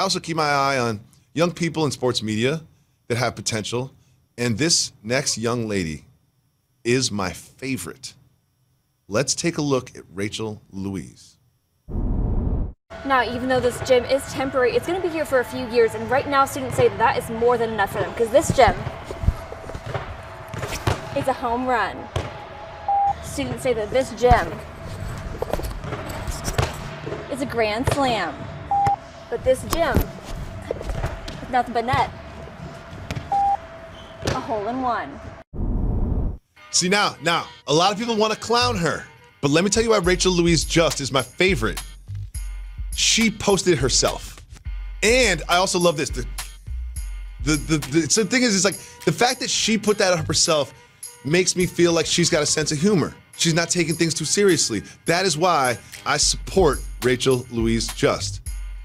I also keep my eye on young people in sports media that have potential. And this next young lady is my favorite. Let's take a look at Rachel Louise. Now, even though this gym is temporary, it's going to be here for a few years. And right now, students say that is more than enough for them because this gym is a home run. Students say that this gym is a grand slam. But this gym is nothing but net. A hole in one. See, now, a lot of people want to clown her. But let me tell you why Rachel Louise Just is my favorite. She posted it herself. And I also love this. The thing is, it's like the fact that she put that up herself makes me feel like she's got a sense of humor. She's not taking things too seriously. That is why I support Rachel Louise Just.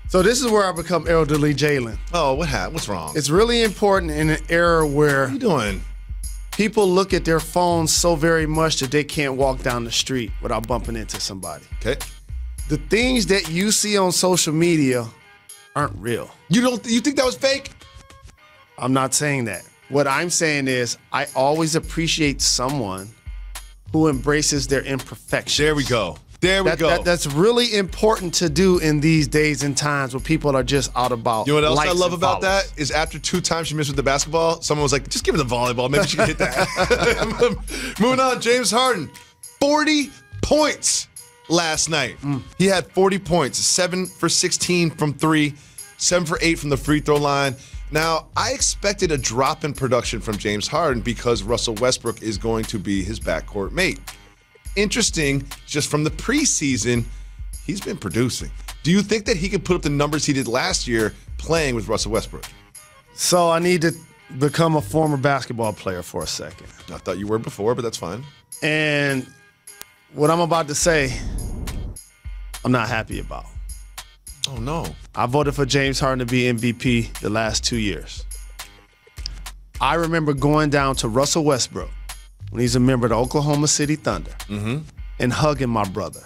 So this is where I become elderly Jalen. Oh, what happened? What's wrong? It's really important in an era where What are you doing? people look at their phones so very much that they can't walk down the street without bumping into somebody. Okay. The things that you see on social media aren't real. You think that was fake? I'm not saying that. What I'm saying is I always appreciate someone who embraces their imperfections. There we go. That's really important to do in these days and times where people are just out about. You know what else I likes love and about follows. that is after 2 times she missed with the basketball, someone was like, just give her the volleyball. Maybe she can hit that. Moving on, James Harden. 40 points last night. He had 40 points, 7 for 16 from 3, 7 for 8 from the free throw line. Now, I expected a drop in production from James Harden because Russell Westbrook is going to be his backcourt mate. Interesting, just from the preseason, he's been producing. Do you think that he could put up the numbers he did last year playing with Russell Westbrook? So I need to become a former basketball player for a second. I thought you were before, but that's fine. And what I'm about to say, I'm not happy about. Oh, no. I voted for James Harden to be MVP the last 2 years. I remember going down to Russell Westbrook when he's a member of the Oklahoma City Thunder and hugging my brother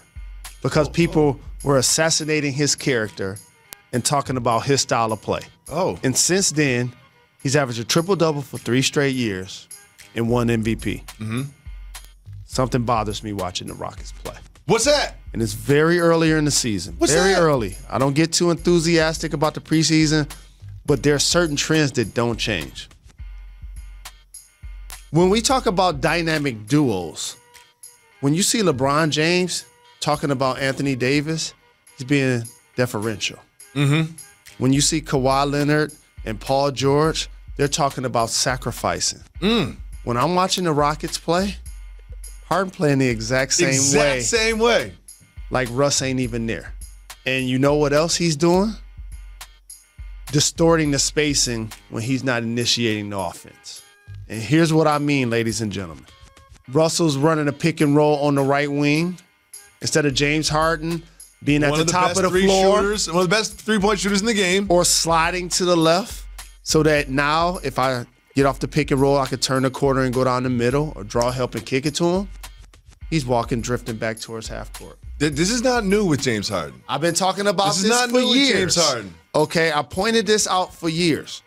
because people were assassinating his character and talking about his style of play. Oh. And since then, he's averaged a triple-double for 3 straight years and won MVP. Something bothers me watching the Rockets play. What's that? And it's very earlier in the season. Very early. I don't get too enthusiastic about the preseason, but there are certain trends that don't change. When we talk about dynamic duos, when you see LeBron James talking about Anthony Davis, he's being deferential. When you see Kawhi Leonard and Paul George, they're talking about sacrificing. When I'm watching the Rockets play, Harden playing the exact same way. Like Russ ain't even there. And you know what else he's doing? Distorting the spacing when he's not initiating the offense. And here's what I mean, ladies and gentlemen. Russell's running a pick and roll on the right wing instead of James Harden being at the top of the floor. One of the best three-point shooters in the game. Or sliding to the left so that now if I get off the pick and roll, I could turn the corner and go down the middle or draw help and kick it to him. He's drifting back towards half court. This is not new with James Harden. I've been talking about this not for new with years. James Harden. Okay, I pointed this out for years.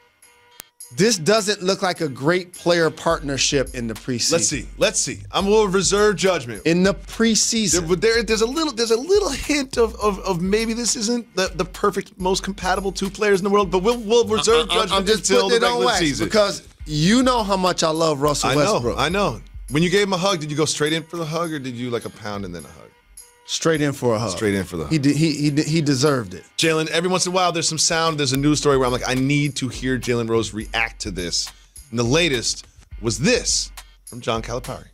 This doesn't look like a great player partnership in the preseason. Let's see. I'm a little reserve judgment. In the preseason. There's a little hint of maybe this isn't the perfect, most compatible 2 players in the world, but we'll reserve judgment until the regular season. Because you know how much I love Russell Westbrook. I know. When you gave him a hug, did you go straight in for the hug, or did you like a pound and then a hug? Straight in for a hug. Straight in for the hug. He deserved it. Jalen, every once in a while, there's some sound, there's a news story where I'm like, I need to hear Jalen Rose react to this. And the latest was this from John Calipari.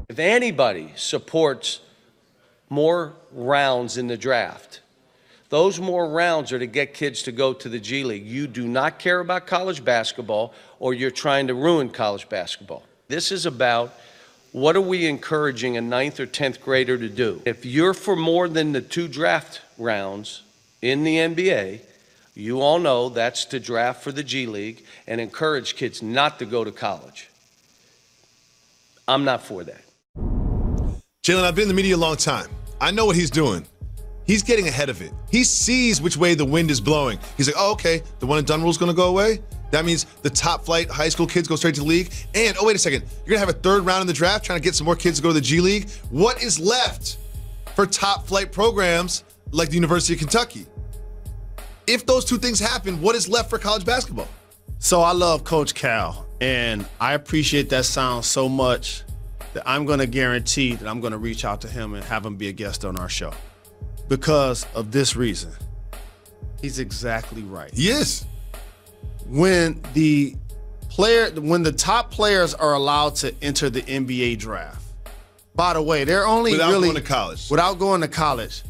If anybody supports more rounds in the draft, those more rounds are to get kids to go to the G League. You do not care about college basketball, or you're trying to ruin college basketball. This is about what are we encouraging a 9th or 10th grader to do? If you're for more than the 2 draft rounds in the NBA, you all know that's to draft for the G League and encourage kids not to go to college. I'm not for that. Jalen, I've been in the media a long time. I know what he's doing. He's getting ahead of it. He sees which way the wind is blowing. He's like, oh, okay, the one and done rule is going to go away. That means the top flight high school kids go straight to the league. And, oh, wait a second, you're going to have a third round in the draft trying to get some more kids to go to the G League. What is left for top flight programs like the University of Kentucky? If those two things happen, what is left for college basketball? So I love Coach Cal, and I appreciate that sound so much that I'm going to guarantee that I'm going to reach out to him and have him be a guest on our show because of this reason. He's exactly right. He is. When the top players are allowed to enter the NBA draft, by the way, they're only without really going to college. Without going to college,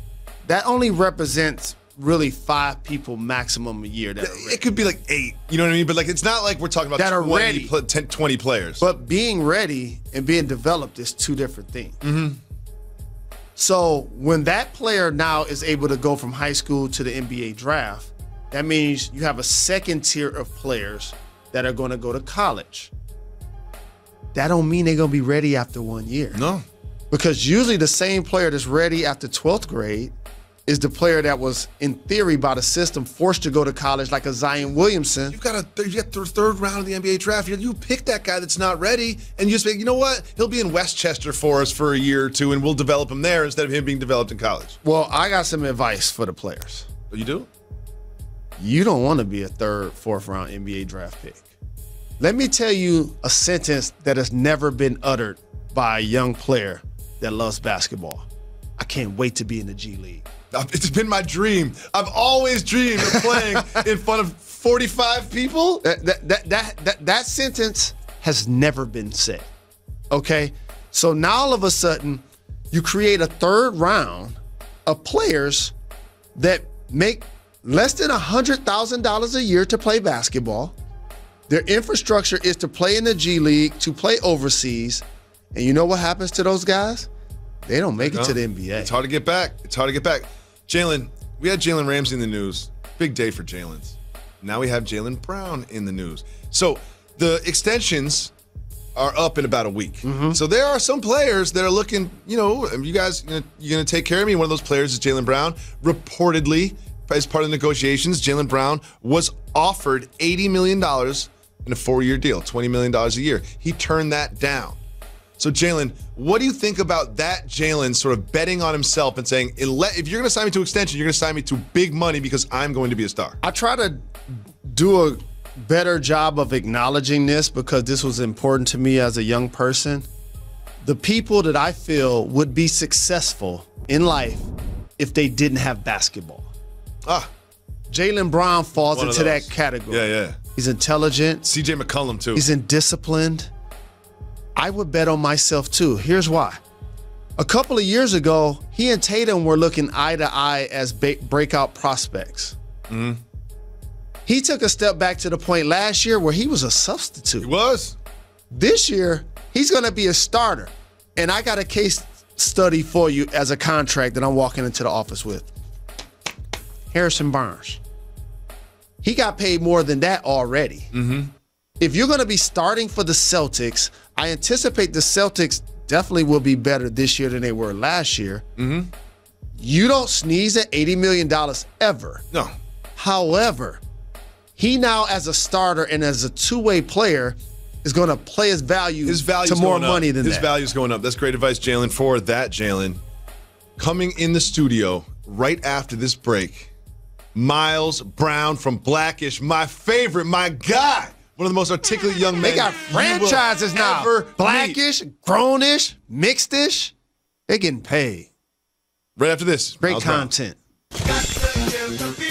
that only represents really 5 people maximum a year that are ready. It could be like 8, you know what I mean? But like it's not like we're talking about that are 20, ready. 10, 20 players. But being ready and being developed is 2 different things. Mm-hmm. So when that player now is able to go from high school to the NBA draft, that means you have a second tier of players that are going to go to college. That don't mean they're going to be ready after 1 year. No. Because usually the same player that's ready after 12th grade is the player that was, in theory, by the system, forced to go to college like a Zion Williamson. You got the third round of the NBA draft. You pick that guy that's not ready, and you just say, you know what? He'll be in Westchester for us for a year or 2, and we'll develop him there instead of him being developed in college. Well, I got some advice for the players. Oh, you do? You don't want to be a 3rd, 4th round NBA draft pick. Let me tell you a sentence that has never been uttered by a young player that loves basketball. I can't wait to be in the G League. It's been my dream. I've always dreamed of playing in front of 45 people. That sentence has never been said. Okay? So now all of a sudden, you create a 3rd round of players that make less than $100,000 a year to play basketball. Their infrastructure is to play in the G League, to play overseas. And you know what happens to those guys? They don't make it to the NBA. It's hard to get back. Jalen, we had Jalen Ramsey in the news. Big day for Jalen's. Now we have Jalen Brown in the news. So the extensions are up in about a week. Mm-hmm. So there are some players that are looking, you guys, you're going to take care of me. One of those players is Jalen Brown. Reportedly, as part of the negotiations, Jalen Brown was offered $80 million in a 4-year deal, $20 million a year. He turned that down. So, Jalen, what do you think about that Jalen sort of betting on himself and saying, if you're going to sign me to extension, you're going to sign me to big money because I'm going to be a star? I try to do a better job of acknowledging this because this was important to me as a young person. The people that I feel would be successful in life if they didn't have basketball. Jalen Brown falls into that category. Yeah. He's intelligent. CJ McCollum, too. He's indisciplined. I would bet on myself, too. Here's why. A couple of years ago, he and Tatum were looking eye to eye as breakout prospects. Mm-hmm. He took a step back to the point last year where he was a substitute. He was. This year, he's going to be a starter. And I got a case study for you as a contract that I'm walking into the office with. Harrison Barnes. He got paid more than that already. Mm-hmm. If you're going to be starting for the Celtics, I anticipate the Celtics definitely will be better this year than they were last year. Mm-hmm. You don't sneeze at $80 million ever. No. However, he now as a starter and as a two-way player is going to play his value to more money than that. His value's going up. That's great advice, Jalen. For that, Jalen, coming in the studio right after this break, Miles Brown from Blackish, my favorite, my guy. One of the most articulate young men. They got franchises now. Blackish, grownish, mixedish. They're getting paid. Right after this. Great content. Got to give the